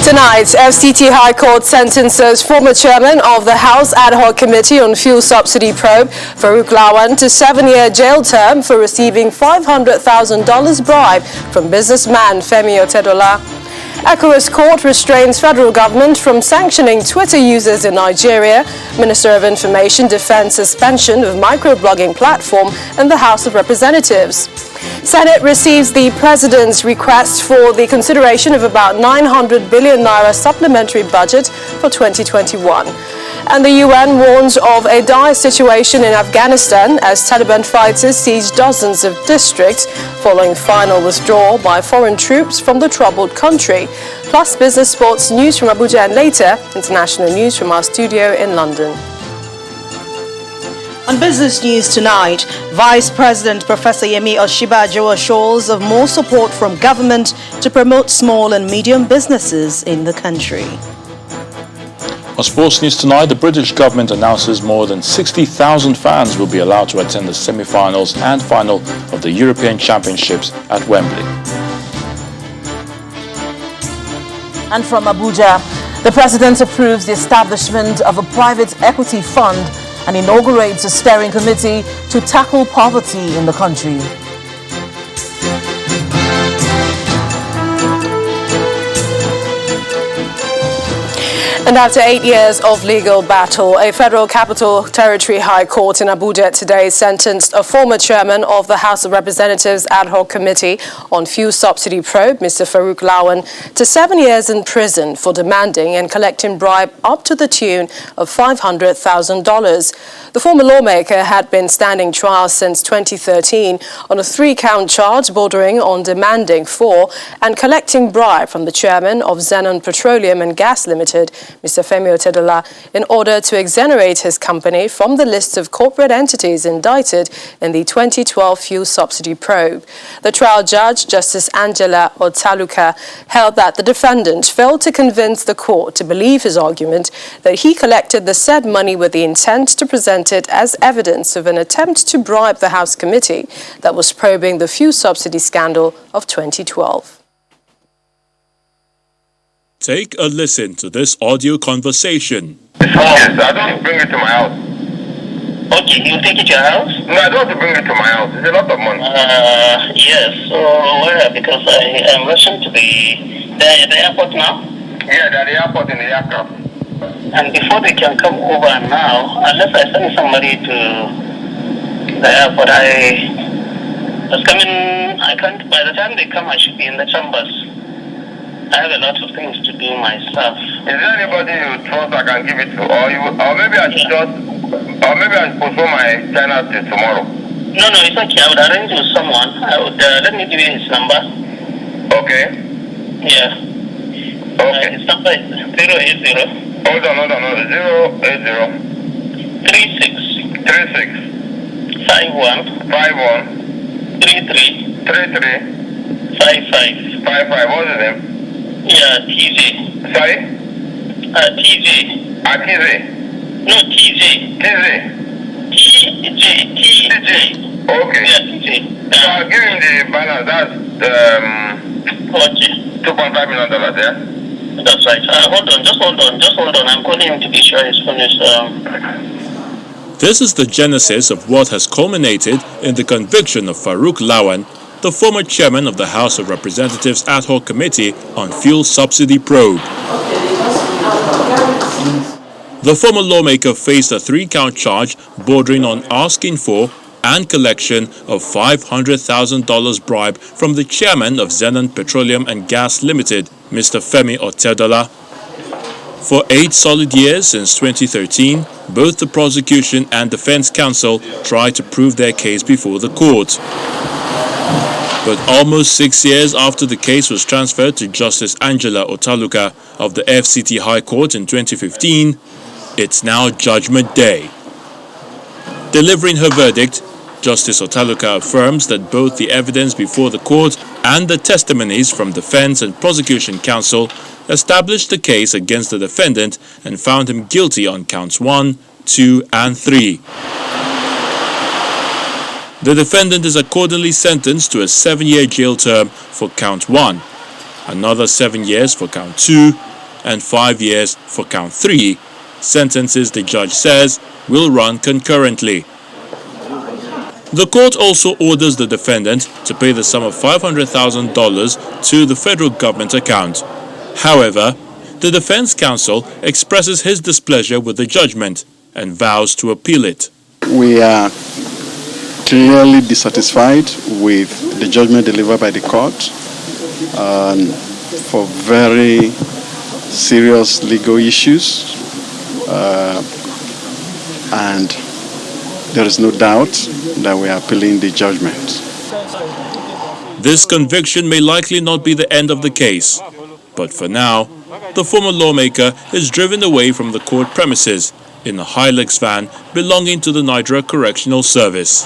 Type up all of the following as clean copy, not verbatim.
Tonight, FCT High Court sentences former chairman of the House Ad Hoc Committee on Fuel Subsidy Probe, Farouk Lawan, to 7-year jail term for receiving $500,000 bribe from businessman Femi Otedola. ECOWAS court restrains federal government from sanctioning Twitter users in Nigeria. Minister of Information defends suspension of microblogging platform in the House of Representatives. Senate receives the President's request for the consideration of about 900 billion naira supplementary budget for 2021. And the UN warns of a dire situation in Afghanistan as Taliban fighters siege dozens of districts following final withdrawal by foreign troops from the troubled country. Plus business, sports, news from Abuja, and later international news from our studio in London. On business news tonight, Vice President Professor Yemi Osinbajo assures of more support from government to promote small and medium businesses in the country. On sports news tonight, the British government announces more than 60,000 fans will be allowed to attend the semi-finals and final of the European Championships at Wembley. And from Abuja, the President approves the establishment of a private equity fund and inaugurates a steering committee to tackle poverty in the country. And after 8 years of legal battle, a Federal Capital Territory High Court in Abuja today sentenced a former chairman of the House of Representatives Ad Hoc Committee on Fuel Subsidy Probe, Mr. Farouk Lawan, to 7 years in prison for demanding and collecting bribe up to the tune of $500,000. The former lawmaker had been standing trial since 2013 on a 3-count charge bordering on demanding for and collecting bribe from the chairman of Zenon Petroleum and Gas Limited, Mr. Femi Otedola, in order to exonerate his company from the list of corporate entities indicted in the 2012 fuel subsidy probe. The trial judge, Justice Angela Otaluka, held that the defendant failed to convince the court to believe his argument that he collected the said money with the intent to present it as evidence of an attempt to bribe the House committee that was probing the fuel subsidy scandal of 2012. Take a listen to this audio conversation. Yes, I don't bring it to my house. Okay, you take it to your house? No, I don't want to bring it to my house. It's a lot of money. Yes. So where? Because I am rushing to the airport now. Yeah, they're at the airport in the aircraft. And before they can come over now, unless I send somebody to the airport, I was coming. I can't. By the time they come, I should be in the chambers. I have a lot of things to do myself. Is there anybody you trust I can give it to, or maybe I should postpone my China till tomorrow? No, it's okay. I would arrange with someone. I would let me give you his number. Okay. Yeah. Okay. His number is 080. Hold on. 080. 36. 51. 33. 55. What's his name? Yeah, TJ. Sorry? TJ. TJ? No, TJ. TJ. Okay. Yeah, TJ. So I'll give him the balance. That's okay. $2.5 million, yeah? That's right. Just hold on. I'm calling him to be sure he's finished. This is the genesis of what has culminated in the conviction of Farouk Lawan, the former chairman of the House of Representatives Ad Hoc Committee on Fuel Subsidy Probe. The former lawmaker faced a 3-count charge bordering on asking for and collection of $500,000 bribe from the chairman of Zenon Petroleum and Gas Limited, Mr. Femi Otedola. For 8 solid years since 2013, both the prosecution and defense counsel tried to prove their case before the court. But almost 6 years after the case was transferred to Justice Angela Otaluka of the FCT High Court in 2015, it's now Judgment Day. Delivering her verdict, Justice Otaluka affirms that both the evidence before the court and the testimonies from defense and prosecution counsel established the case against the defendant and found him guilty on counts 1, 2, and 3. The defendant is accordingly sentenced to a 7-year jail term for count 1, another 7 years for count 2, and 5 years for count 3, sentences the judge says will run concurrently. The court also orders the defendant to pay the sum of $500,000 to the federal government account. However, the defense counsel expresses his displeasure with the judgment and vows to appeal it. We are clearly dissatisfied with the judgment delivered by the court for very serious legal issues, and there is no doubt that we are appealing the judgment. This conviction may likely not be the end of the case, but for now, the former lawmaker is driven away from the court premises in a Hilux van belonging to the Nigeria Correctional Service.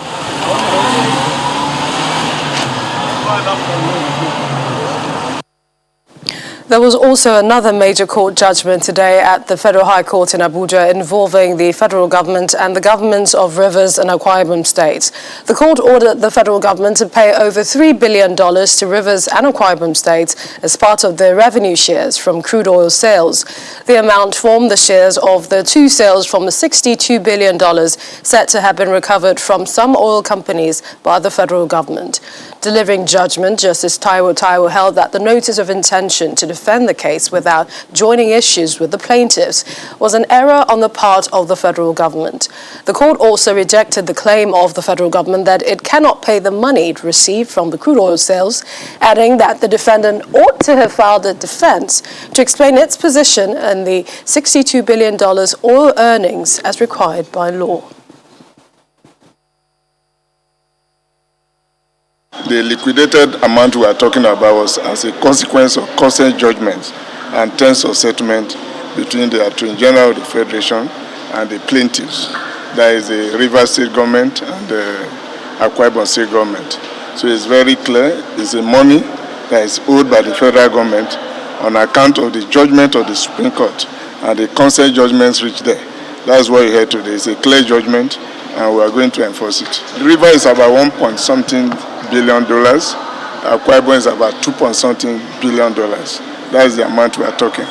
There was also another major court judgment today at the Federal High Court in Abuja involving the federal government and the governments of Rivers and Akwa Ibom states. The court ordered the federal government to pay over $3 billion to Rivers and Akwa Ibom states as part of their revenue shares from crude oil sales. The amount formed the shares of the two sales from the $62 billion said to have been recovered from some oil companies by the federal government. Delivering judgment, Justice Taiwo held that the notice of intention to defend the case without joining issues with the plaintiffs was an error on the part of the federal government. The court also rejected the claim of the federal government that it cannot pay the money it received from the crude oil sales, adding that the defendant ought to have filed a defense to explain its position in the $62 billion oil earnings as required by law. The liquidated amount we are talking about was as a consequence of consent judgments and terms of settlement between the Attorney General of the Federation and the plaintiffs. That is the Rivers State Government and the Akwa Ibom State Government. So it's very clear, it's the money that is owed by the federal government on account of the judgment of the Supreme Court and the consent judgments reached there. That's what you heard today. It's a clear judgment and we are going to enforce it. The river is about $1.something billion. Akwa Ibom is about $2.something billion. That is the amount we are talking.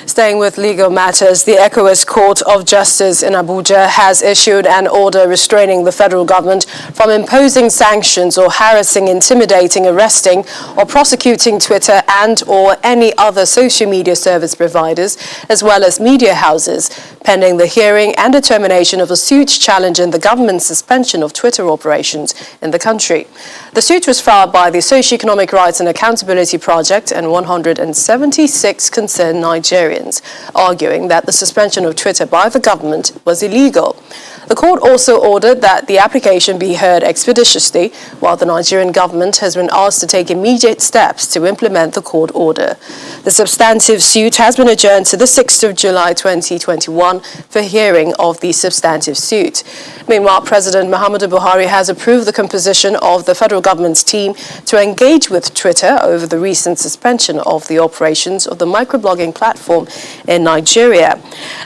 Staying with legal matters, the ECOWAS Court of Justice in Abuja has issued an order restraining the federal government from imposing sanctions or harassing, intimidating, arresting or prosecuting Twitter and or any other social media service providers, as well as media houses, pending the hearing and determination of a suit challenging the government's suspension of Twitter operations in the country. The suit was filed by the Socio-Economic Rights and Accountability Project and 176 concerned Nigerians, arguing that the suspension of Twitter by the government was illegal. The court also ordered that the application be heard expeditiously, while the Nigerian government has been asked to take immediate steps to implement the court order. The substantive suit has been adjourned to the 6th of July 2021 for hearing of the substantive suit. Meanwhile, President Muhammadu Buhari has approved the composition of the federal government's team to engage with Twitter over the recent suspension of the operations of the microblogging platform in Nigeria.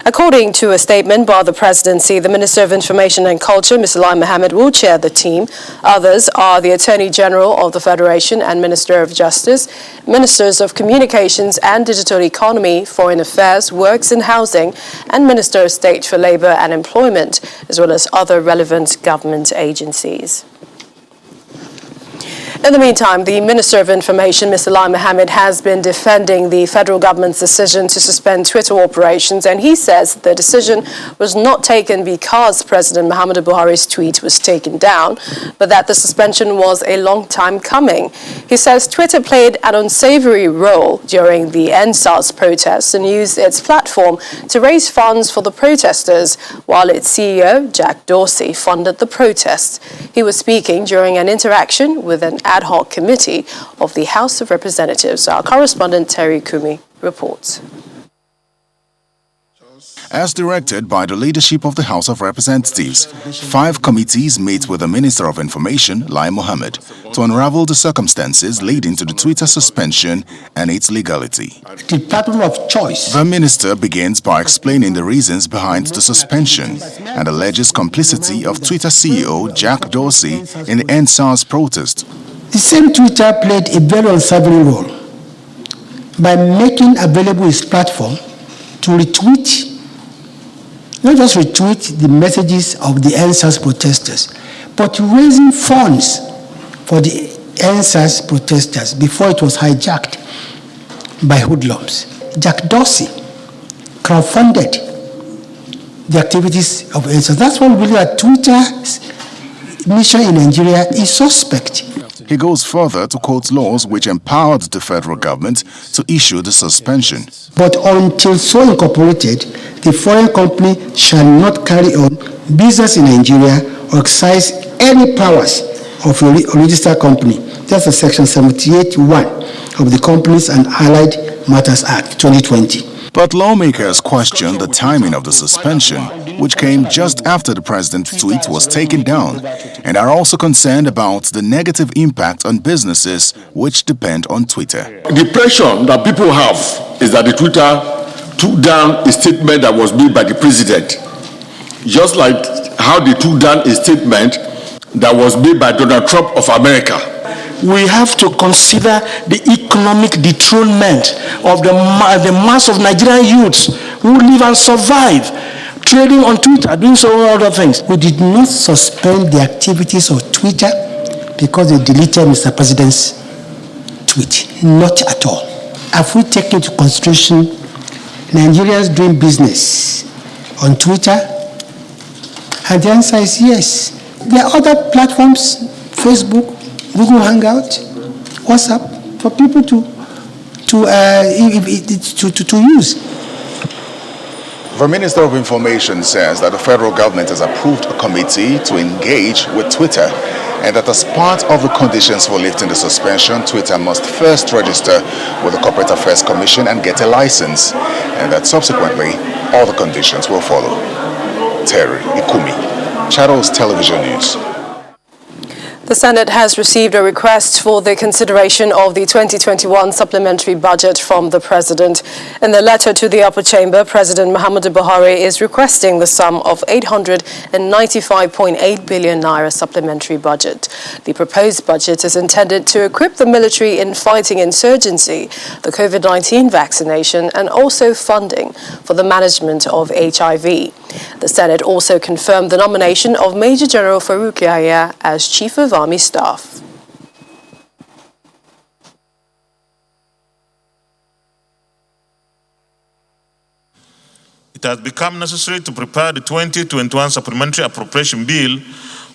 According to a statement by the presidency, the Minister of Information and Culture, Mr. Lawan Mohammed, will chair the team. Others are the Attorney General of the Federation and Minister of Justice, Ministers of Communications and Digital Economy, Foreign Affairs, Works and Housing, and Minister of State for Labour and Employment, as well as other relevant government agencies. In the meantime, the Minister of Information, Mr. Lawan Mohammed, has been defending the federal government's decision to suspend Twitter operations, and he says the decision was not taken because President Muhammadu Buhari's tweet was taken down, but that the suspension was a long time coming. He says Twitter played an unsavory role during the EndSARS protests and used its platform to raise funds for the protesters, while its CEO, Jack Dorsey, funded the protests. He was speaking during an interaction with an ad hoc committee of the House of Representatives. Our correspondent Terry Kumi reports. As directed by the leadership of the House of Representatives, 5 committees meet with the Minister of Information, Lawan Mohammed, to unravel the circumstances leading to the Twitter suspension and its legality. The platform of choice. The minister begins by explaining the reasons behind the suspension and alleges complicity of Twitter CEO Jack Dorsey in the EndSARS protest. The same Twitter played a very unsavory role. by making available his platform to retweet, not just retweet the messages of the EndSARS protesters, but raising funds for the EndSARS protesters before it was hijacked by hoodlums. Jack Dorsey crowdfunded the activities of EndSARS. That's why we believe that Twitter's mission in Nigeria is suspect. He goes further to quote laws which empowered the federal government to issue the suspension. But until so incorporated, the foreign company shall not carry on business in Nigeria or exercise any powers of a registered company. That's the section 78(1) of the Companies and Allied Matters Act 2020. But lawmakers question the timing of the suspension, which came just after the president's tweet was taken down, and are also concerned about the negative impact on businesses which depend on Twitter. The pressure that people have is that the Twitter took down a statement that was made by the president, just like how they took down a statement that was made by Donald Trump of America. We have to consider the economic dethronement of the mass of Nigerian youths who live and survive trading on Twitter, doing so other things. We did not suspend the activities of Twitter because they deleted Mr. President's tweet. Not at all. Have we taken into consideration Nigerians doing business on Twitter? And the answer is yes. There are other platforms, Facebook, Google Hangout, WhatsApp, for people to use. The Minister of Information says that the federal government has approved a committee to engage with Twitter, and that as part of the conditions for lifting the suspension, Twitter must first register with the Corporate Affairs Commission and get a license, and that subsequently all the conditions will follow. Terry Ikumi, Channels Television News. The Senate has received a request for the consideration of the 2021 supplementary budget from the President. In the letter to the upper chamber, President Muhammadu Buhari is requesting the sum of 895.8 billion naira supplementary budget. The proposed budget is intended to equip the military in fighting insurgency, the COVID-19 vaccination, and also funding for the management of HIV. The Senate also confirmed the nomination of Major General Farouk as Chief of Army Staff. It has become necessary to prepare the 2021 Supplementary Appropriation Bill,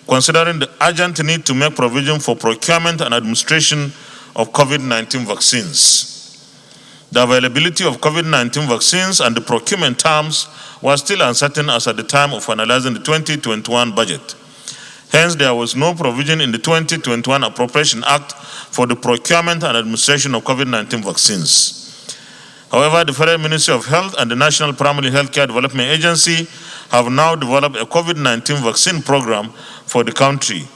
considering the urgent need to make provision for procurement and administration of COVID-19 vaccines. The availability of COVID-19 vaccines and the procurement terms were still uncertain as at the time of finalizing the 2021 budget. Hence, there was no provision in the 2021 Appropriation Act for the procurement and administration of COVID-19 vaccines. However, the Federal Ministry of Health and the National Primary Healthcare Development Agency have now developed a COVID-19 vaccine program for the country.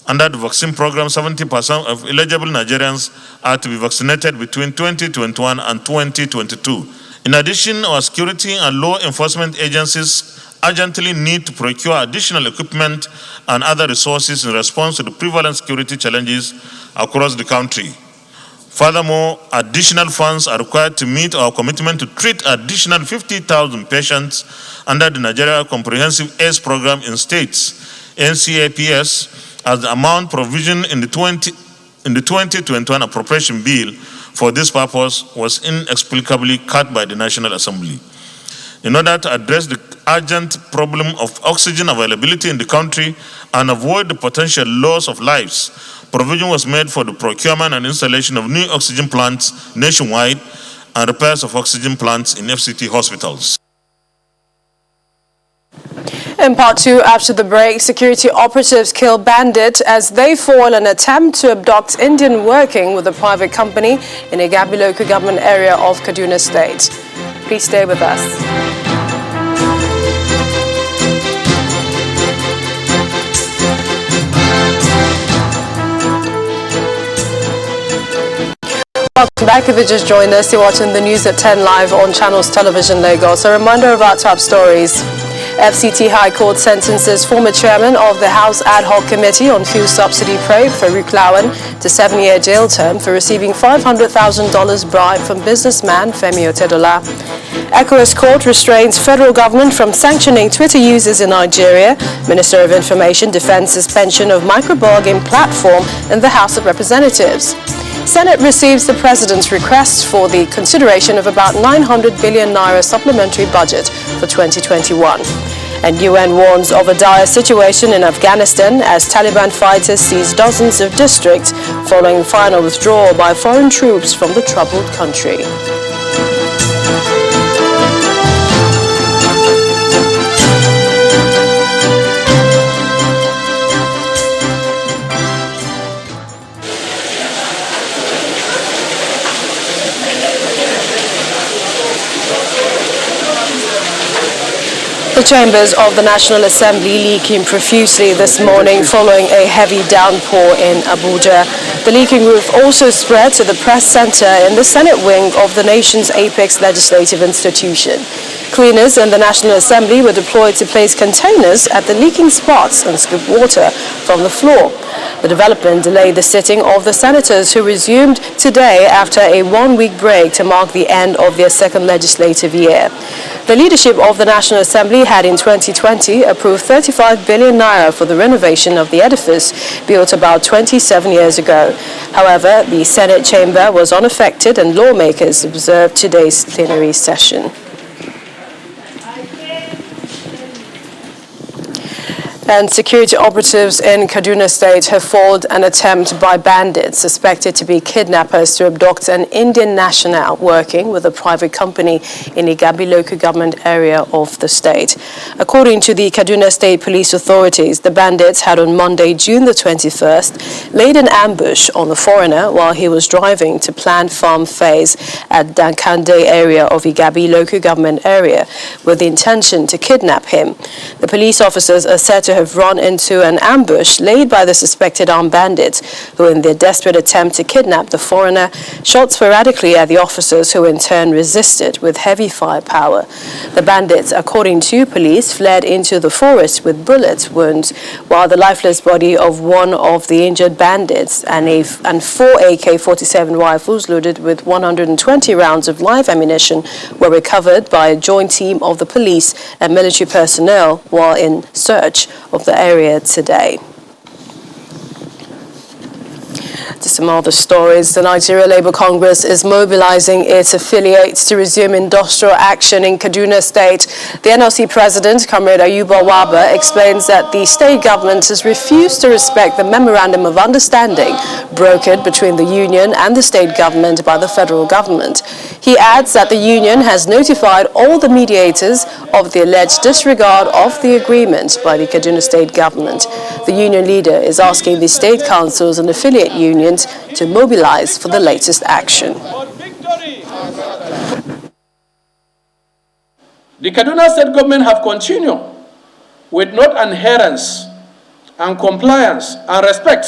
Under the vaccine program, 70% of eligible Nigerians are to be vaccinated between 2021 and 2022. In addition, our security and law enforcement agencies urgently need to procure additional equipment and other resources in response to the prevalent security challenges across the country. Furthermore, additional funds are required to meet our commitment to treat additional 50,000 patients under the Nigeria Comprehensive AIDS Program in states, NCAPS, as the amount provisioned in the 2021 Appropriation Bill for this purpose was inexplicably cut by the National Assembly. In order to address the urgent problem of oxygen availability in the country and avoid the potential loss of lives, provision was made for the procurement and installation of new oxygen plants nationwide and repairs of oxygen plants in FCT hospitals. In part two, after the break, security operatives kill bandit as they foil an attempt to abduct Indian working with a private company in a Gabi local government area of Kaduna State. Please stay with us. Welcome back. If you just joined us, you're watching the news at 10 live on Channels Television Lagos. A reminder of our top stories. FCT High Court sentences former chairman of the House Ad Hoc Committee on Fuel Subsidy Probe, Farouk Lawan, to 7-year jail term for receiving $500,000 bribe from businessman Femi Otedola. ECOWAS Court restrains federal government from sanctioning Twitter users in Nigeria. Minister of Information defends suspension of micro-blogging platform in the House of Representatives. Senate receives the President's request for the consideration of about 900 billion naira supplementary budget for 2021. And UN warns of a dire situation in Afghanistan as Taliban fighters seize dozens of districts following final withdrawal by foreign troops from the troubled country. The chambers of the National Assembly leaking profusely this morning following a heavy downpour in Abuja. The leaking roof also spread to the press center in the Senate wing of the nation's apex legislative institution. Cleaners in the National Assembly were deployed to place containers at the leaking spots and scoop water from the floor. The development delayed the sitting of the senators, who resumed today after a one-week break to mark the end of their second legislative year. The leadership of the National Assembly had in 2020 approved 35 billion naira for the renovation of the edifice built about 27 years ago. However, the Senate chamber was unaffected and lawmakers observed today's plenary session. And security operatives in Kaduna State have foiled an attempt by bandits suspected to be kidnappers to abduct an Indian national working with a private company in Igabi local government area of the state. According to the Kaduna State Police authorities, the bandits had on Monday, June the 21st, laid an ambush on the foreigner while he was driving to planned farm phase at Dankande area of Igabi local government area with the intention to kidnap him. The police officers are said to have run into an ambush laid by the suspected armed bandits, who in their desperate attempt to kidnap the foreigner, shot sporadically at the officers, who in turn resisted with heavy firepower. The bandits, according to police, fled into the forest with bullet wounds, while the lifeless body of one of the injured bandits and 4 AK-47 rifles loaded with 120 rounds of live ammunition were recovered by a joint team of the police and military personnel while in search of the area today. To some other stories, the Nigeria Labour Congress is mobilizing its affiliates to resume industrial action in Kaduna State. The NLC president, Comrade Ayuba Waba, explains that the state government has refused to respect the memorandum of understanding brokered between the union and the state government by the federal government. He adds that the union has notified all the mediators of the alleged disregard of the agreement by the Kaduna state government. The union leader is asking the state councils and affiliate unions to mobilize for the latest action. The Kaduna state government have continued with non-adherence and compliance and respect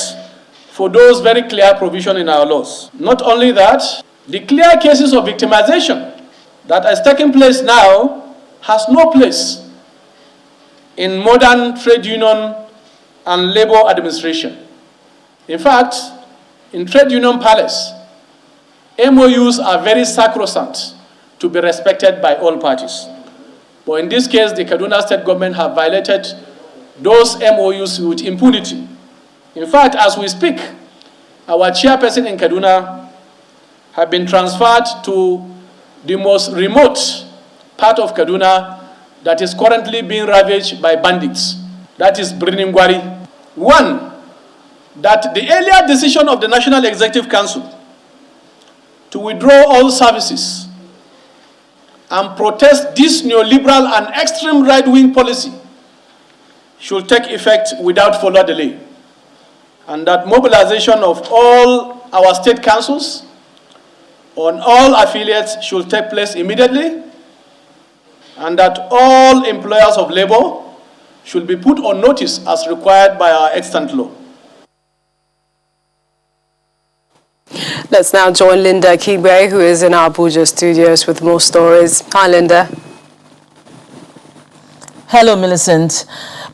for those very clear provisions in our laws. Not only that, the clear cases of victimization that is taking place now has no place in modern trade union and labor administration. In fact, in trade union palace, MOUs are very sacrosanct to be respected by all parties. But in this case, the Kaduna state government have violated those MOUs with impunity. In fact, as we speak, our chairperson in Kaduna have been transferred to the most remote part of Kaduna that is currently being ravaged by bandits. That is Briningwari. One, that the earlier decision of the National Executive Council to withdraw all services and protest this neoliberal and extreme right-wing policy should take effect without further delay, and that mobilization of all our state councils on all affiliates should take place immediately, and that all employers of labor should be put on notice as required by our extant law. Let's now join Linda Kigbe, who is in our Abuja studios with more stories. Hi, Linda. Hello, Millicent.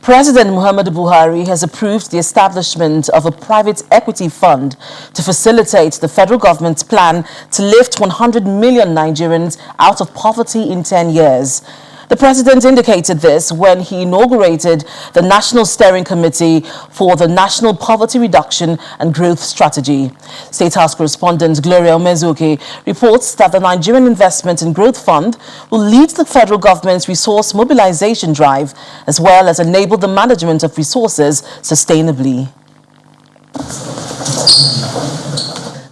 President Muhammadu Buhari has approved the establishment of a private equity fund to facilitate the federal government's plan to lift 100 million Nigerians out of poverty in 10 years. The president indicated this when he inaugurated the National Steering Committee for the National Poverty Reduction and Growth Strategy. State House correspondent Gloria Umezuke reports that the Nigerian Investment and Growth Fund will lead the federal government's resource mobilization drive, as well as enable the management of resources sustainably.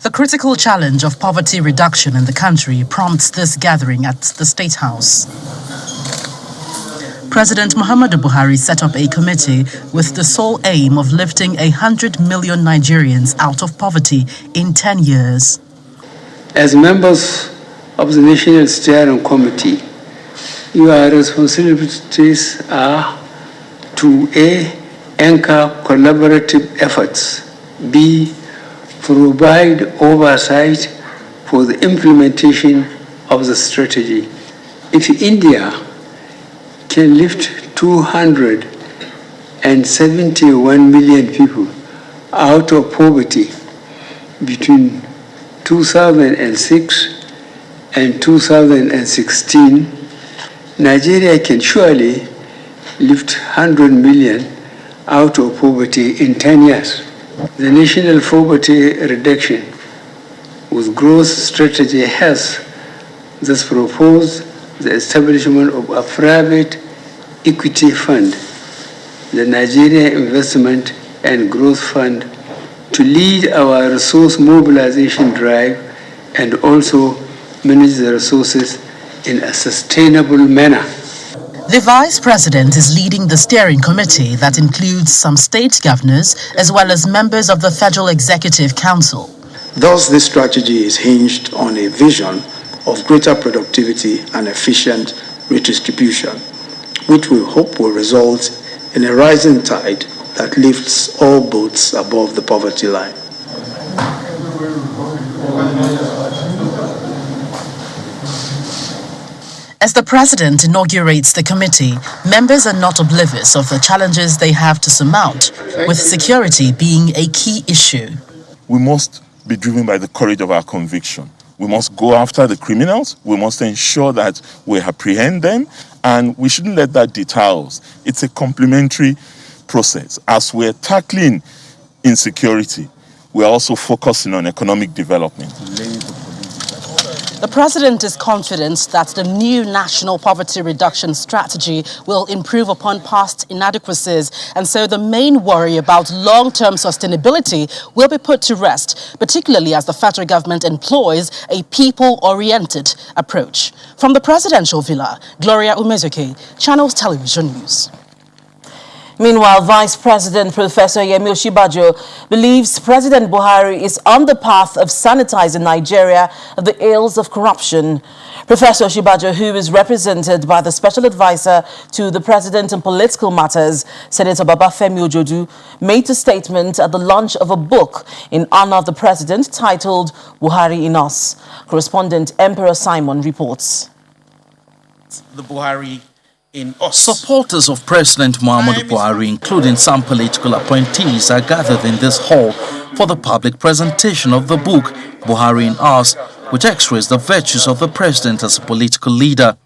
The critical challenge of poverty reduction in the country prompts this gathering at the State House. President Muhammadu Buhari set up a committee with the sole aim of lifting 100 million Nigerians out of poverty in 10 years. As members of the National Steering Committee, your responsibilities are to A. Anchor collaborative efforts, B. Provide oversight for the implementation of the strategy. If India can lift 271 million people out of poverty between 2006 and 2016, Nigeria can surely lift 100 million out of poverty in 10 years. The National Poverty Reduction with Growth Strategy has thus proposed the establishment of a private equity fund, the Nigeria Investment and Growth Fund, to lead our resource mobilization drive and also manage the resources in a sustainable manner. The Vice President is leading the steering committee that includes some state governors as well as members of the Federal Executive Council. Thus, this strategy is hinged on a vision of greater productivity and efficient redistribution, which we hope will result in a rising tide that lifts all boats above the poverty line. As the president inaugurates the committee, members are not oblivious of the challenges they have to surmount, with security being a key issue. We must be driven by the courage of our conviction. We must go after the criminals. We must ensure that we apprehend them, and we shouldn't let that deter us. It's a complementary process. As we're tackling insecurity, we're also focusing on economic development. The president is confident that the new national poverty reduction strategy will improve upon past inadequacies, and so the main worry about long-term sustainability will be put to rest, particularly as the federal government employs a people-oriented approach. From the presidential villa, Gloria Umezuke, Channels Television News. Meanwhile, Vice President Professor Yemi Osinbajo believes President Buhari is on the path of sanitizing Nigeria of the ills of corruption. Professor Osinbajo, who is represented by the Special Advisor to the President on Political Matters, Senator Babafemi Ojodu, made a statement at the launch of a book in honor of the President titled Buhari in Us. Correspondent Emperor Simon reports. The Buhari in us. Supporters of President Muhammadu Buhari, including some political appointees, are gathered in this hall for the public presentation of the book Buhari in Us, which x-rays the virtues of the president as a political leader.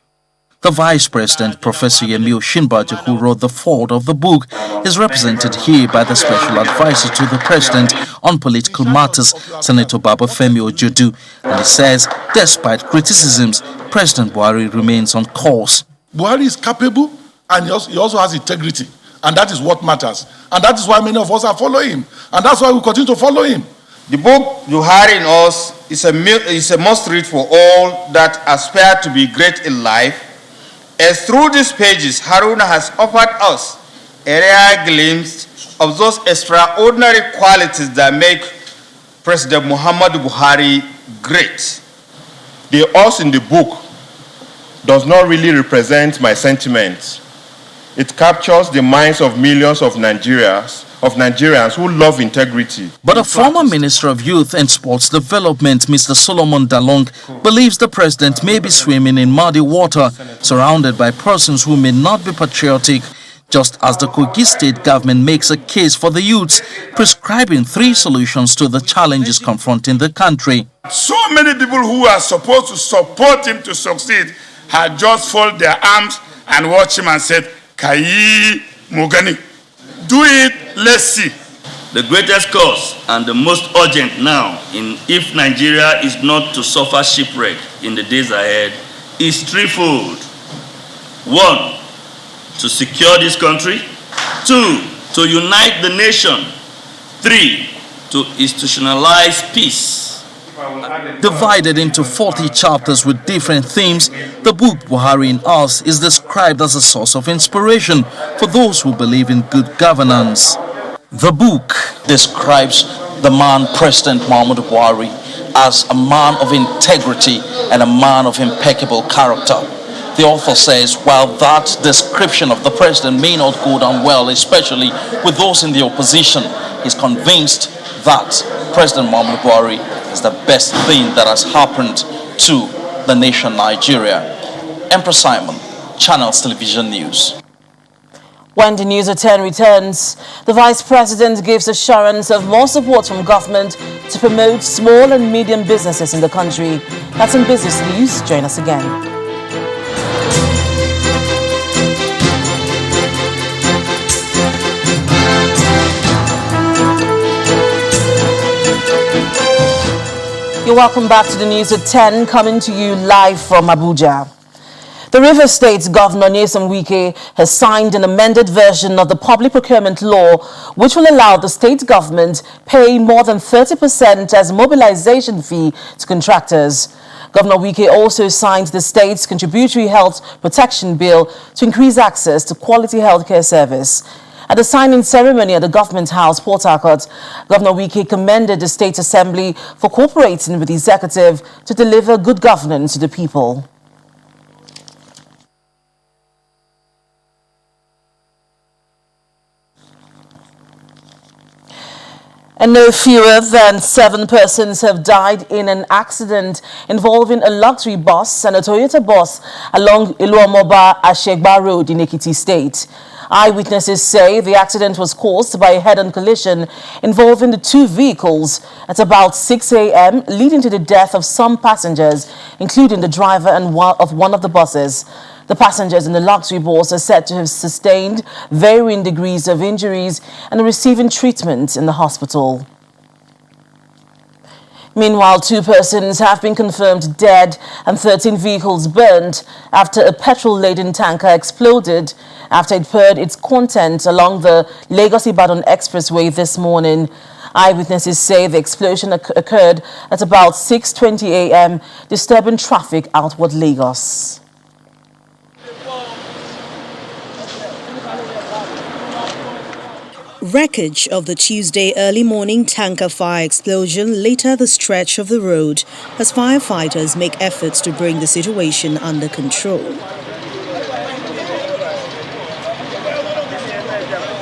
The Vice President, Professor Yemi Osinbajo, who wrote the foreword of the book, is represented here by the Special Advisor to the President on Political Matters, Senator Babafemi Ojodu, and he says, despite criticisms, President Buhari remains on course. Buhari is capable, and he also has integrity, and that is what matters. And that is why many of us are following him, and that's why we continue to follow him. The book Buhari in Us is a must read for all that aspire to be great in life, as through these pages Haruna has offered us a rare glimpse of those extraordinary qualities that make President Muhammadu Buhari great. The us in the book does not really represent my sentiments. It captures the minds of millions of Nigerians of Nigerians who love integrity. But a former Minister of Youth and Sports Development, Mr. Solomon Dalong, believes the president may be swimming in muddy water, surrounded by persons who may not be patriotic, just as the Kogi State government makes a case for the youths, prescribing 3 solutions to the challenges confronting the country. So many people who are supposed to support him to succeed had just folded their arms and watched him and said, Kayi Mogani, do it, let's see. The greatest cause and the most urgent now, if Nigeria is not to suffer shipwreck in the days ahead, is threefold. 1, to secure this country. 2, to unite the nation. 3, to institutionalize peace. Divided into 40 chapters with different themes, the book Buhari in Us is described as a source of inspiration for those who believe in good governance. The book describes the man President Muhammadu Buhari as a man of integrity and a man of impeccable character. The author says while that description of the president may not go down well, especially with those in the opposition, he's convinced that President Muhammadu Buhari is the best thing that has happened to the nation Nigeria. Empress Simon, Channels Television News. When the News at 10 returns, the Vice President gives assurance of more support from government to promote small and medium businesses in the country. That's in Business News. Join us again. You're welcome back to the News at 10, coming to you live from Abuja. The Rivers State's Governor Nyesom Wike has signed an amended version of the public procurement law, which will allow the state government pay more than 30% as mobilization fee to contractors. Governor Wike also signed the state's contributory health protection bill to increase access to quality healthcare service. At the signing ceremony at the Government House, Port Harcourt, Governor Wike commended the State Assembly for cooperating with the executive to deliver good governance to the people. And no fewer than 7 persons have died in an accident involving a luxury bus and a Toyota bus along Iluomoba-Ashegba Road in Ekiti State. Eyewitnesses say the accident was caused by a head-on collision involving the 2 vehicles at about 6 a.m., leading to the death of some passengers, including the driver and of one of the buses. The passengers in the luxury bus are said to have sustained varying degrees of injuries and are receiving treatment in the hospital. Meanwhile, 2 persons have been confirmed dead and 13 vehicles burnt after a petrol-laden tanker exploded after it poured its contents along the Lagos-Ibadan Expressway this morning. Eyewitnesses say the explosion occurred at about 6:20 a.m., disturbing traffic outward Lagos. Wreckage of the Tuesday early morning tanker fire explosion litter the stretch of the road as firefighters make efforts to bring the situation under control.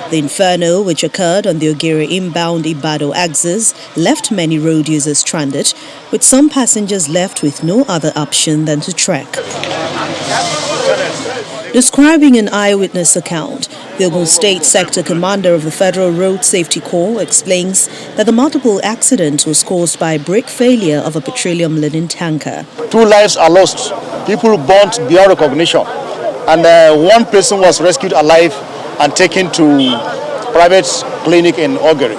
The inferno, which occurred on the Ogere inbound Ibadan axis, left many road users stranded, with some passengers left with no other option than to trek. Describing an eyewitness account, the Ogun State Sector Commander of the Federal Road Safety Corps explains that the multiple accident was caused by brake failure of a petroleum-laden tanker. 2 lives are lost, people burnt beyond recognition, and 1 person was rescued alive and taken to private clinic in Ogere.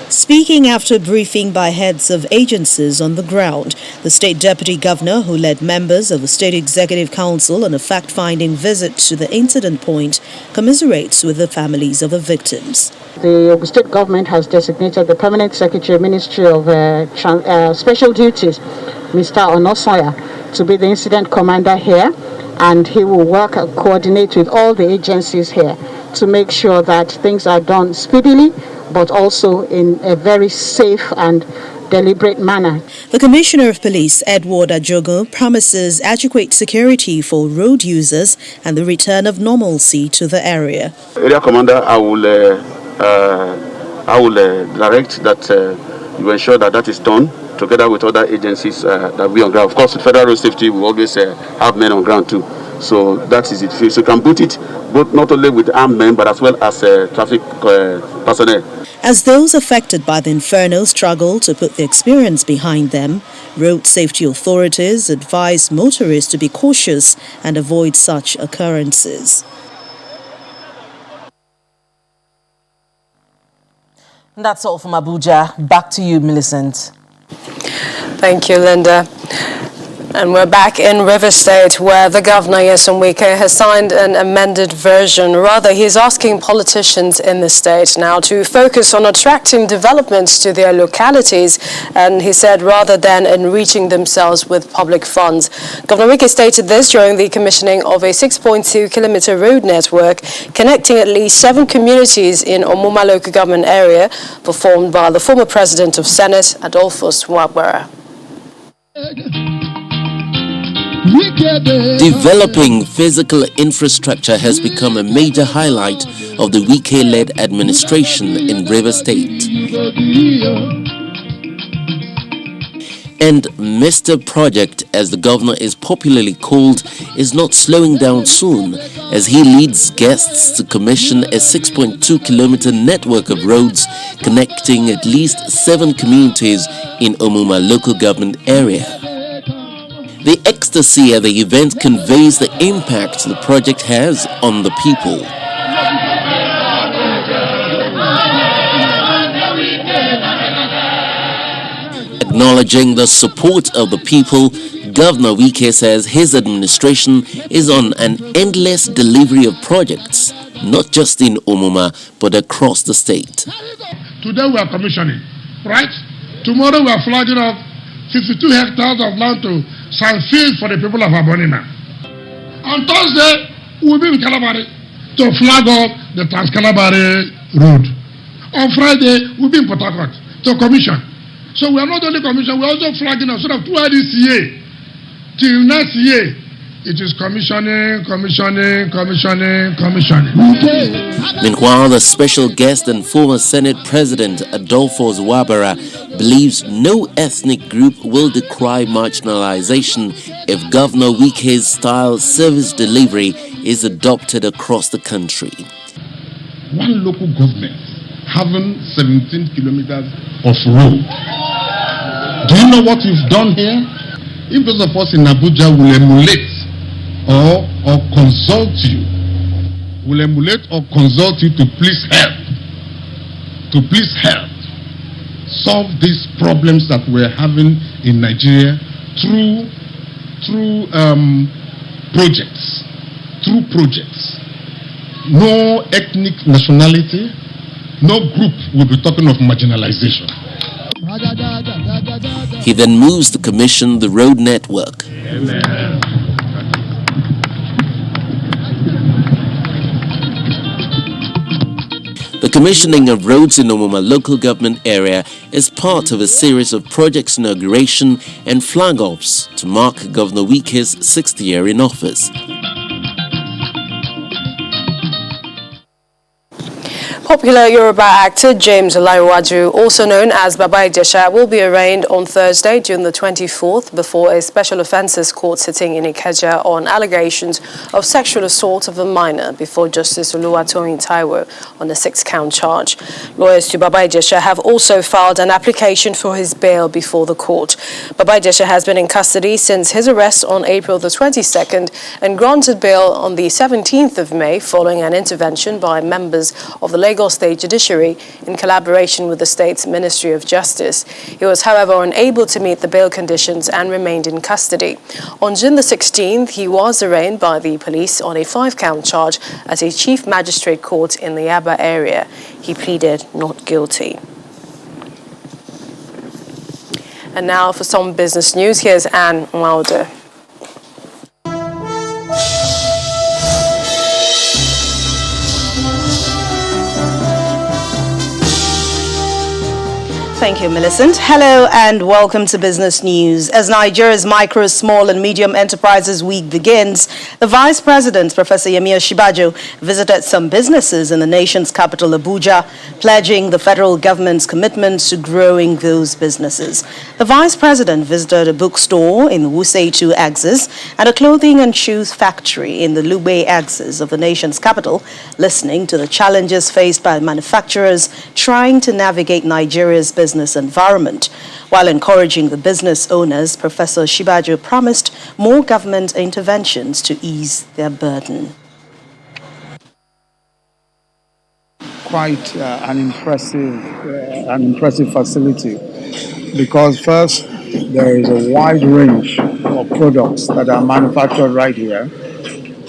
Speaking after a briefing by heads of agencies on the ground, the state deputy governor, who led members of the State Executive Council on a fact-finding visit to the incident point, commiserates with the families of the victims. The state government has designated the Permanent Secretary, Ministry of Special Duties, Mr. Onosoya, to be the incident commander here, and he will work and coordinate with all the agencies here to make sure that things are done speedily, but also in a very safe and deliberate manner. The Commissioner of Police, Edward Ajogo, promises adequate security for road users and the return of normalcy to the area. Area Commander, I will direct that you ensure that is done together with other agencies that will be on ground. Of course, with Federal Road Safety, we always have men on ground too. So that is it. So you can put it both not only with armed men but as well as traffic personnel. As those affected by the inferno struggle to put the experience behind them, road safety authorities advise motorists to be cautious and avoid such occurrences. And that's all from Abuja. Back to you, Millicent. Thank you, Linda. And we're back in River State, where the governor, Nyesom Wike, has signed an amended version. Rather, he's asking politicians in the state now to focus on attracting developments to their localities. And he said, rather than enriching themselves with public funds. Governor Wike stated this during the commissioning of a 6.2-kilometer road network connecting at least 7 communities in Omuma local government area, performed by the former president of Senate, Adolphus Wabara. Developing physical infrastructure has become a major highlight of the Wike-led administration in River State. And Mr. Project, as the governor is popularly called, is not slowing down soon as he leads guests to commission a 6.2-kilometer network of roads connecting at least 7 communities in Omuma local government area. The ecstasy at the event conveys the impact the project has on the people. Acknowledging the support of the people, Governor Wike says his administration is on an endless delivery of projects, not just in Omuma, but across the state. Today we are commissioning, right? Tomorrow we are flagging up 52 hectares of land to Sanfield for the people of Abonina. On Thursday, we'll be in Calabari to flag up the Trans-Calabari Road. On Friday, we'll be in Port Harcourt to commission. So we are not only commission, we're also flagging up so that throughout this year, till next year, it is commissioning. Meanwhile, the special guest and former Senate President Adolphus Wabara believes no ethnic group will decry marginalization if Governor Wike's style service delivery is adopted across the country. One local government having 17 kilometers of road. Do you know what you've done here? If those of us in Abuja will emulate or consult you, to please help solve these problems that we're having in Nigeria through projects. No ethnic nationality, no group will be talking of marginalization. He then moves to commission the road network. Amen. The commissioning of roads in Omuma local government area is part of a series of projects inauguration and flag-offs to mark Governor Wike's 6th year in office. Popular Yoruba actor James Olaiwaju, also known as Baba Ijesha, will be arraigned on Thursday, June the 24th, before a special offences court sitting in Ikeja on allegations of sexual assault of a minor before Justice Oluwatoyin Taiwo on a 6-count charge. Lawyers to Baba Ijesha have also filed an application for his bail before the court. Baba Ijesha has been in custody since his arrest on April the 22nd and granted bail on the 17th of May following an intervention by members of the Lagos State Judiciary in collaboration with the state's Ministry of Justice. He was, however, unable to meet the bail conditions and remained in custody. On June the 16th, he was arraigned by the police on a 5-count charge at a chief magistrate court in the Yaba area. He pleaded not guilty. And now for some business news, here's Anne Wilder. Thank you, Millicent. Hello and welcome to Business News. As Nigeria's Micro, Small and Medium Enterprises Week begins, the Vice President, Professor Yemi Osinbajo, visited some businesses in the nation's capital, Abuja, pledging the federal government's commitment to growing those businesses. The Vice President visited a bookstore in the Wuse 2 axis and a clothing and shoes factory in the Lugbe axis of the nation's capital, listening to the challenges faced by manufacturers trying to navigate Nigeria's business environment. While encouraging the business owners, Professor Osinbajo promised more government interventions to ease their burden. Quite an impressive facility, because first, there is a wide range of products that are manufactured right here.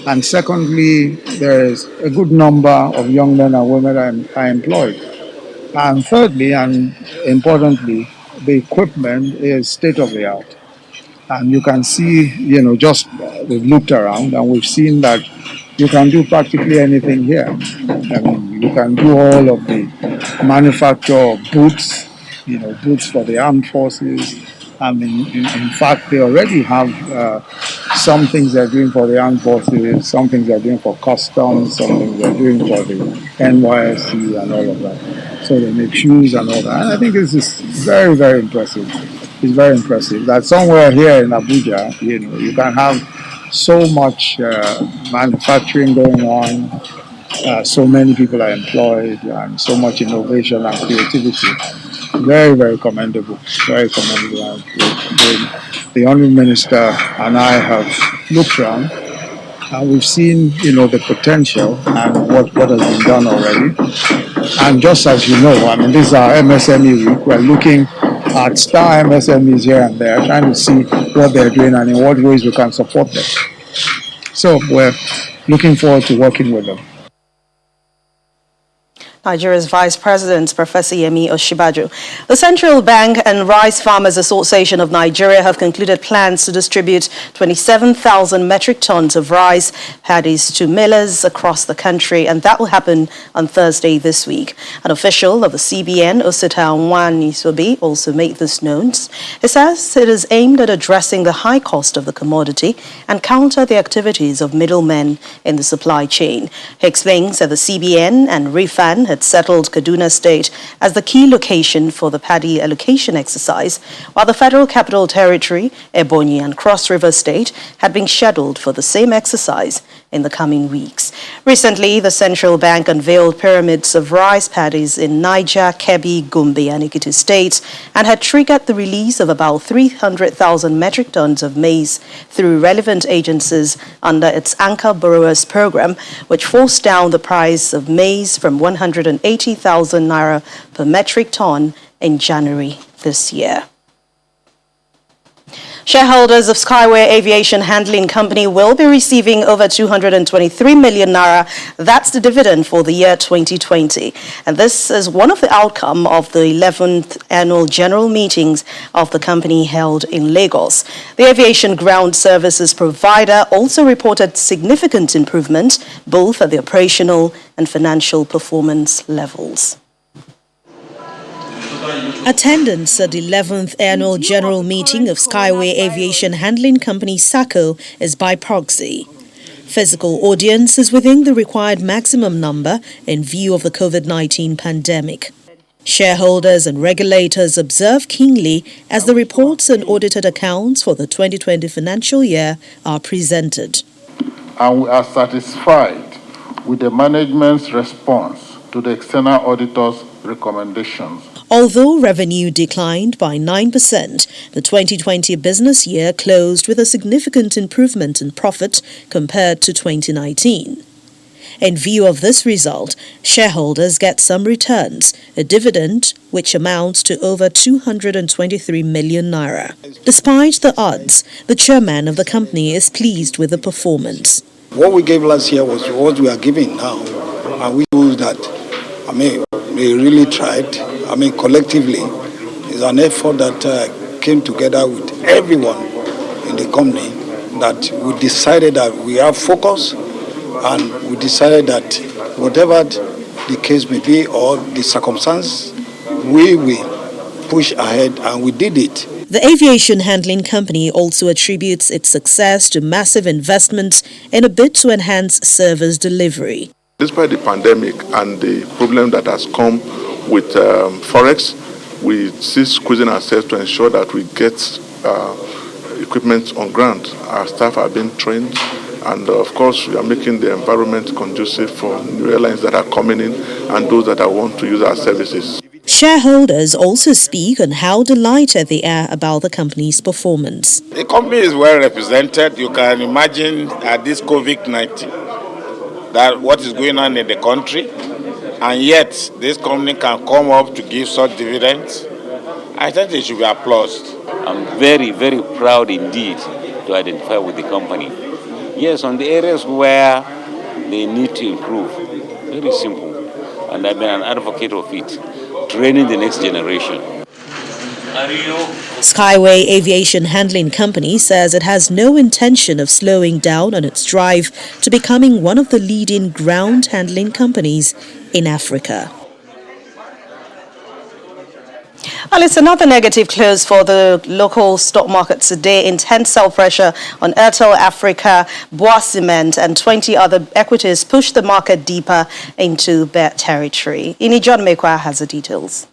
And secondly, there is a good number of young men and women that are employed. And thirdly, and importantly, the equipment is state-of-the-art. And you can see, just we've looked around and we've seen that you can do practically anything here. I mean, you can do all of the manufacture of boots, boots for the armed forces. I mean, in fact, they already have some things they're doing for the armed forces, some things they're doing for customs, some things they're doing for the NYSC and all of that. So they make shoes and all that. And I think this is very, very impressive. It's very impressive that somewhere here in Abuja, you can have so much manufacturing going on, so many people are employed, and so much innovation and creativity. Very, very commendable. Very commendable. The Honourable Minister and I have looked around and we've seen, the potential and what has been done already. And just as you know, I mean, this is our MSME week. We're looking at star MSMEs here and there, trying to see what they're doing and in what ways we can support them. So we're looking forward to working with them. Nigeria's Vice President, Professor Yemi Osinbajo. The Central Bank and Rice Farmers Association of Nigeria have concluded plans to distribute 27,000 metric tons of rice paddies to millers across the country, and that will happen on Thursday this week. An official of the CBN, Osita Nwanisobi, also made this known. He says it is aimed at addressing the high cost of the commodity and counter the activities of middlemen in the supply chain. He explains that the CBN and RIFAN had settled Kaduna State as the key location for the paddy allocation exercise, while the Federal Capital Territory, Ebonyi and Cross River State had been scheduled for the same exercise in the coming weeks. Recently, the Central Bank unveiled pyramids of rice paddies in Niger, Kebbi, Gombe and Ekiti states and had triggered the release of about 300,000 metric tons of maize through relevant agencies under its Anchor Borrowers program, which forced down the price of maize from 180,000 naira per metric ton in January this year. Shareholders of Skyway Aviation Handling Company will be receiving over 223 million naira. That's the dividend for the year 2020. And this is one of the outcome of the 11th annual general meetings of the company held in Lagos. The aviation ground services provider also reported significant improvement both at the operational and financial performance levels. Attendance at the 11th annual general meeting of Skyway Aviation Handling Company SACO is by proxy. Physical audience is within the required maximum number in view of the COVID-19 pandemic. Shareholders and regulators observe keenly as the reports and audited accounts for the 2020 financial year are presented. And we are satisfied with the management's response to the external auditor's recommendations. Although revenue declined by 9%, the 2020 business year closed with a significant improvement in profit compared to 2019. In view of this result, shareholders get some returns, a dividend which amounts to over 223 million naira. Despite the odds, the chairman of the company is pleased with the performance. What we gave last year was what we are giving now, and we know that, they really tried. Collectively, it's an effort that came together with everyone in the company, that we decided that we have focus, and we decided that whatever the case may be or the circumstance, we will push ahead, and we did it. The aviation handling company also attributes its success to massive investments in a bid to enhance service delivery. Despite the pandemic and the problem that has come with Forex, we still squeezing ourselves to ensure that we get equipment on ground. Our staff are being trained, and of course we are making the environment conducive for new airlines that are coming in and those that want to use our services. Shareholders also speak on how delighted they are about the company's performance. The company is well represented. You can imagine at this COVID-19 that what is going on in the country, and yet this company can come up to give such dividends. I think they should be applauded. I'm very, very proud indeed to identify with the company. Yes, on the areas where they need to improve. Very simple. And I've been an advocate of it. Training the next generation. Skyway Aviation Handling Company says it has no intention of slowing down on its drive to becoming one of the leading ground handling companies in Africa. Well, it's another negative close for the local stock market today. Intense sell pressure on Airtel Africa, Bois Cement and 20 other equities pushed the market deeper into bear territory. John Mekwa has the details.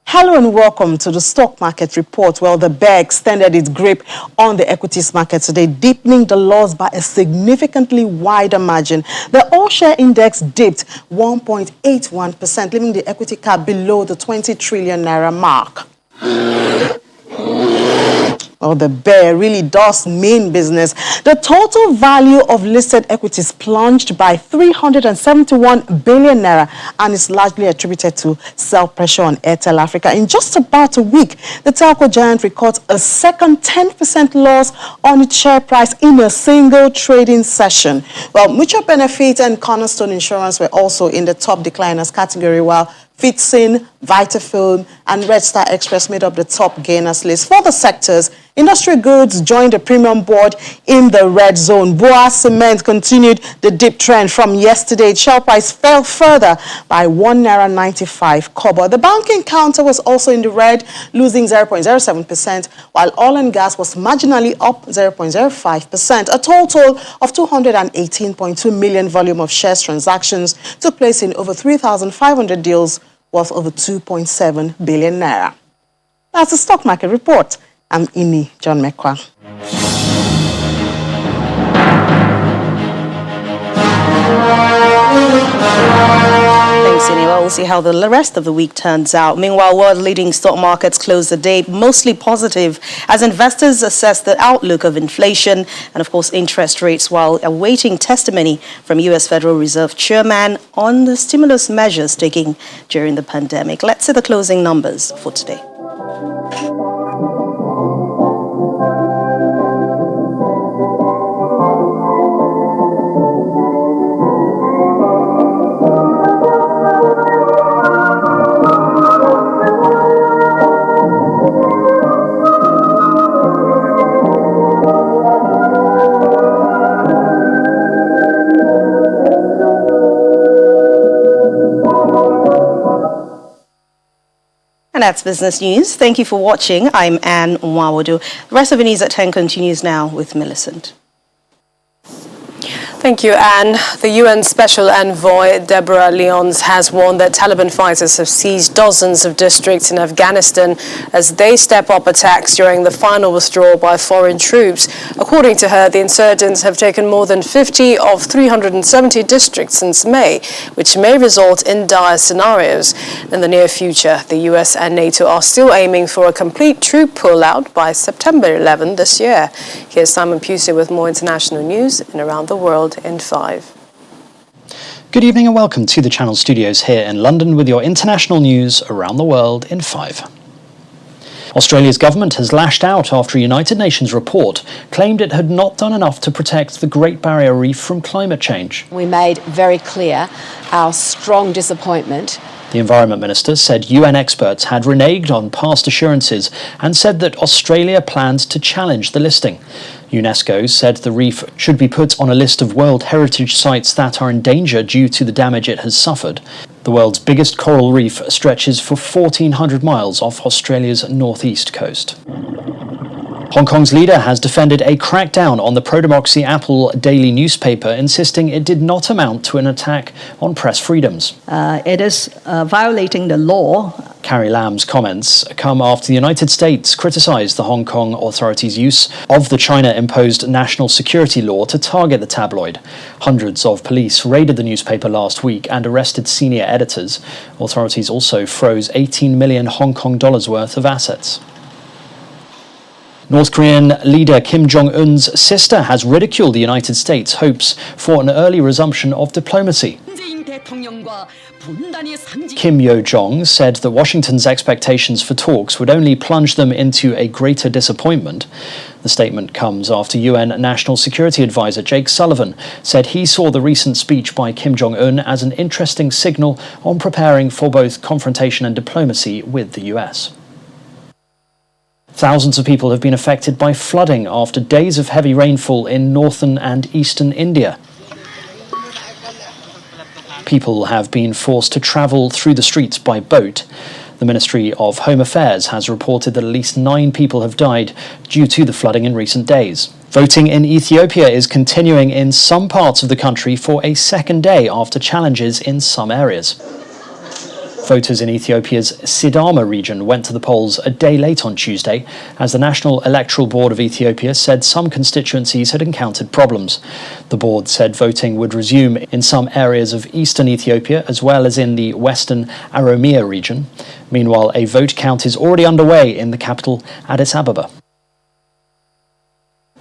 Hello and welcome to the stock market report. Well, the bear extended its grip on the equities market today, deepening the loss by a significantly wider margin. The all-share index dipped 1.81%, leaving the equity cap below the 20 trillion naira mark. Well, the bear really does mean business. The total value of listed equities plunged by 371 billion naira and is largely attributed to sell pressure on Airtel Africa. In just about a week, the telco giant records a second 10% loss on its share price in a single trading session. Well, Mutual Benefit and Cornerstone Insurance were also in the top decliners category, while Fitsin, Vitafilm, and Red Star Express made up the top gainers list. For the sectors, industrial goods joined the premium board in the red zone. Boa Cement continued the dip trend from yesterday. Its share price fell further by 1.95 naira. The banking counter was also in the red, losing 0.07%, while oil and gas was marginally up 0.05%. A total of 218.2 million volume of shares transactions took place in over 3,500 deals worth over 2.7 billion naira. That's the stock market report. I'm John Mekwa. Thanks, Ini. Well, we'll see how the rest of the week turns out. Meanwhile, world-leading stock markets closed the day mostly positive as investors assess the outlook of inflation and, of course, interest rates while awaiting testimony from U.S. Federal Reserve Chairman on the stimulus measures taken during the pandemic. Let's see the closing numbers for today. And that's business news. Thank you for watching. I'm Anne Nwawodu. The rest of the news at 10 continues now with Millicent. Thank you, Anne. The UN Special Envoy, Deborah Lyons, has warned that Taliban fighters have seized dozens of districts in Afghanistan as they step up attacks during the final withdrawal by foreign troops. According to her, the insurgents have taken more than 50 of 370 districts since May, which may result in dire scenarios. In the near future, the US and NATO are still aiming for a complete troop pullout by September 11 this year. Here's Simon Pusey with more international news and around the world in 5. Good evening and welcome to the Channel Studios here in London with your international news around the world in 5. Australia's government has lashed out after a United Nations report claimed it had not done enough to protect the Great Barrier Reef from climate change. We made very clear our strong disappointment. The Environment Minister said UN experts had reneged on past assurances and said that Australia plans to challenge the listing. UNESCO said the reef should be put on a list of World Heritage Sites that are in danger due to the damage it has suffered. The world's biggest coral reef stretches for 1,400 miles off Australia's northeast coast. Hong Kong's leader has defended a crackdown on the pro-democracy Apple daily newspaper, insisting it did not amount to an attack on press freedoms. It is violating the law. Carrie Lam's comments come after the United States criticised the Hong Kong authorities' use of the China-imposed national security law to target the tabloid. Hundreds of police raided the newspaper last week and arrested senior editors. Authorities also froze 18 million Hong Kong dollars worth of assets. North Korean leader Kim Jong-un's sister has ridiculed the United States' hopes for an early resumption of diplomacy. Kim Yo-jong said that Washington's expectations for talks would only plunge them into a greater disappointment. The statement comes after UN National Security Advisor Jake Sullivan said he saw the recent speech by Kim Jong-un as an interesting signal on preparing for both confrontation and diplomacy with the US. Thousands of people have been affected by flooding after days of heavy rainfall in northern and eastern India. People have been forced to travel through the streets by boat. The Ministry of Home Affairs has reported that at least 9 people have died due to the flooding in recent days. Voting in Ethiopia is continuing in some parts of the country for a second day after challenges in some areas. Voters in Ethiopia's Sidama region went to the polls a day late on Tuesday, as the National Electoral Board of Ethiopia said some constituencies had encountered problems. The board said voting would resume in some areas of eastern Ethiopia as well as in the western Oromia region. Meanwhile, a vote count is already underway in the capital, Addis Ababa.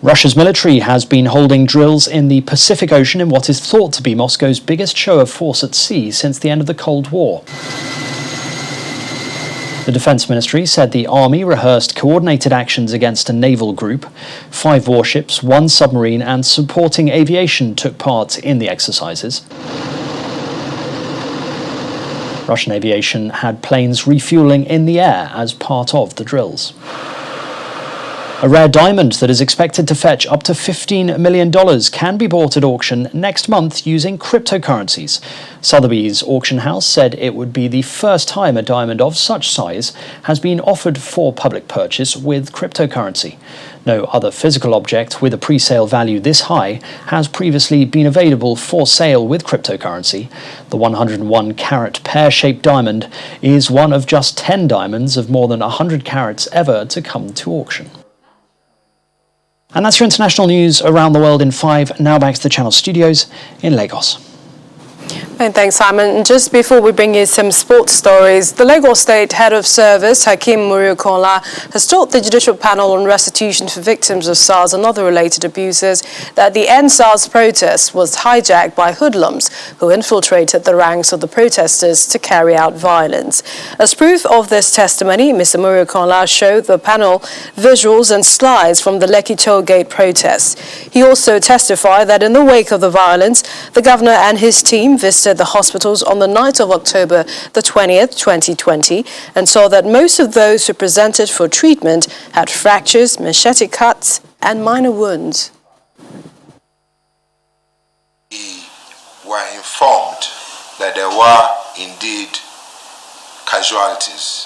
Russia's military has been holding drills in the Pacific Ocean in what is thought to be Moscow's biggest show of force at sea since the end of the Cold War. The Defense Ministry said the Army rehearsed coordinated actions against a naval group. 5 warships, 1 submarine and supporting aviation took part in the exercises. Russian aviation had planes refueling in the air as part of the drills. A rare diamond that is expected to fetch up to $15 million can be bought at auction next month using cryptocurrencies. Sotheby's auction house said it would be the first time a diamond of such size has been offered for public purchase with cryptocurrency. No other physical object with a pre-sale value this high has previously been available for sale with cryptocurrency. The 101-carat pear-shaped diamond is one of just 10 diamonds of more than 100 carats ever to come to auction. And that's your international news around the world in 5. Now back to the Channel Studios in Lagos. And thanks, Simon. Just before we bring you some sports stories, the Lagos State Head of Service, Hakeem Muriukola, has told the Judicial Panel on Restitution for Victims of SARS and other related abuses that the EndSARS protest was hijacked by hoodlums who infiltrated the ranks of the protesters to carry out violence. As proof of this testimony, Mr. Muriukola showed the panel visuals and slides from the Lekki Tollgate protests. He also testified that in the wake of the violence, the governor and his team visited the hospitals on the night of October the 20th, 2020, and saw that most of those who presented for treatment had fractures, machete cuts, and minor wounds. We were informed that there were indeed casualties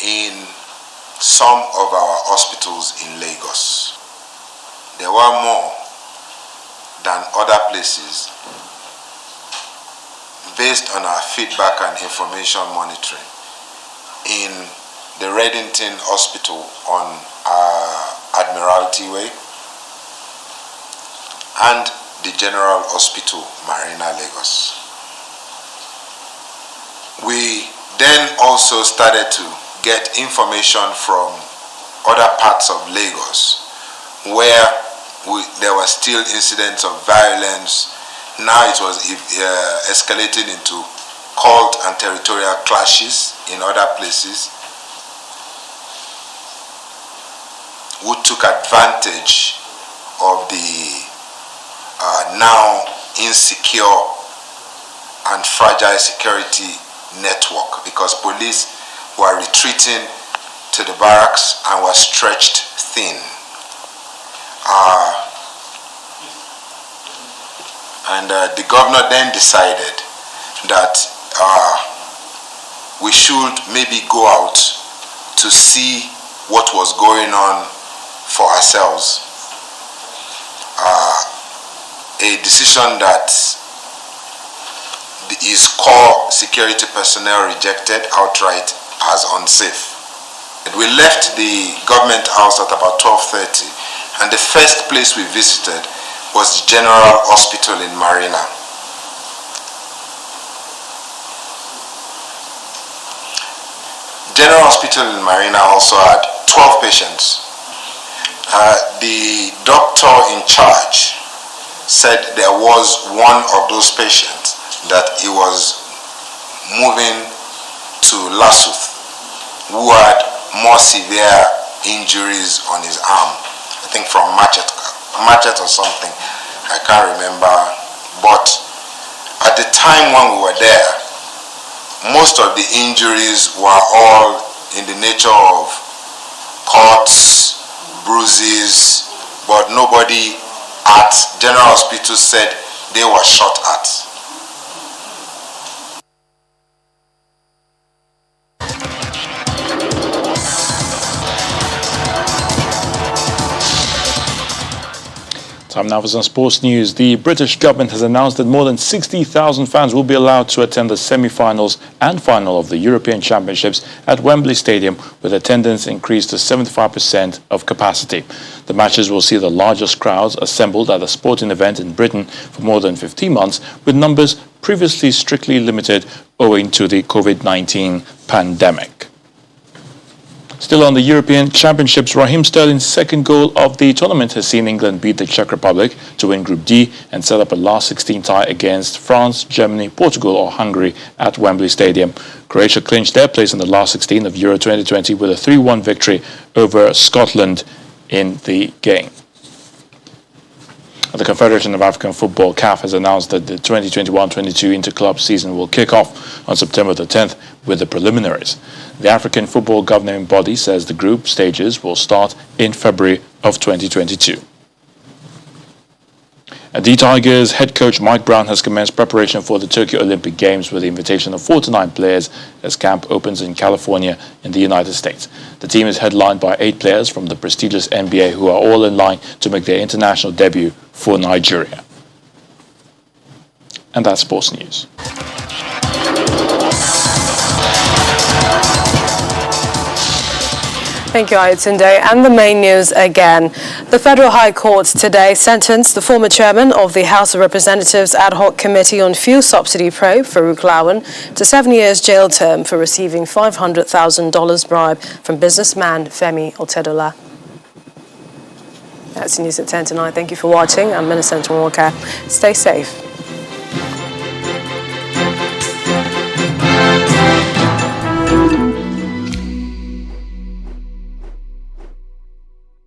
in some of our hospitals in Lagos. There were more than other places, based on our feedback and information monitoring in the Reddington Hospital on Admiralty Way and the General Hospital, Marina, Lagos. We then also started to get information from other parts of Lagos where there were still incidents of violence. Now it was escalating into cult and territorial clashes in other places, who took advantage of the now insecure and fragile security network, because police were retreating to the barracks and were stretched thin. The governor then decided that we should maybe go out to see what was going on for ourselves. A decision that his core security personnel rejected outright as unsafe. We left the government house at about 12:30, and the first place we visited was the General Hospital in Marina. General Hospital in Marina also had 12 patients. The doctor in charge said there was one of those patients that he was moving to Lassuth, who had more severe injuries on his arm, I think from machete or something, I can't remember. But at the time when we were there, most of the injuries were all in the nature of cuts, bruises, but nobody at General Hospital said they were shot at. Time now for some sports news. The British government has announced that more than 60,000 fans will be allowed to attend the semi-finals and final of the European Championships at Wembley Stadium, with attendance increased to 75% of capacity. The matches will see the largest crowds assembled at a sporting event in Britain for more than 15 months, with numbers previously strictly limited owing to the COVID-19 pandemic. Still on the European Championships, Raheem Sterling's second goal of the tournament has seen England beat the Czech Republic to win Group D and set up a last 16 tie against France, Germany, Portugal or Hungary at Wembley Stadium. Croatia clinched their place in the last 16 of Euro 2020 with a 3-1 victory over Scotland in the game. The Confederation of African Football, CAF, has announced that the 2021-22 inter-club season will kick off on September the 10th with the preliminaries. The African Football Governing Body says the group stages will start in February of 2022. The Tigers head coach Mike Brown has commenced preparation for the Tokyo Olympic Games with the invitation of 49 players as camp opens in California in the United States. The team is headlined by 8 players from the prestigious NBA who are all in line to make their international debut for Nigeria. And that's sports news. Thank you, Ayotunde. And the main news again. The Federal High Court today sentenced the former chairman of the House of Representatives Ad Hoc Committee on Fuel Subsidy Probe, Farouk Lawan, to 7 years jail term for receiving $500,000 bribe from businessman Femi Otedola. That's the news at 10 tonight. Thank you for watching. I'm Millicent Walker. Stay safe.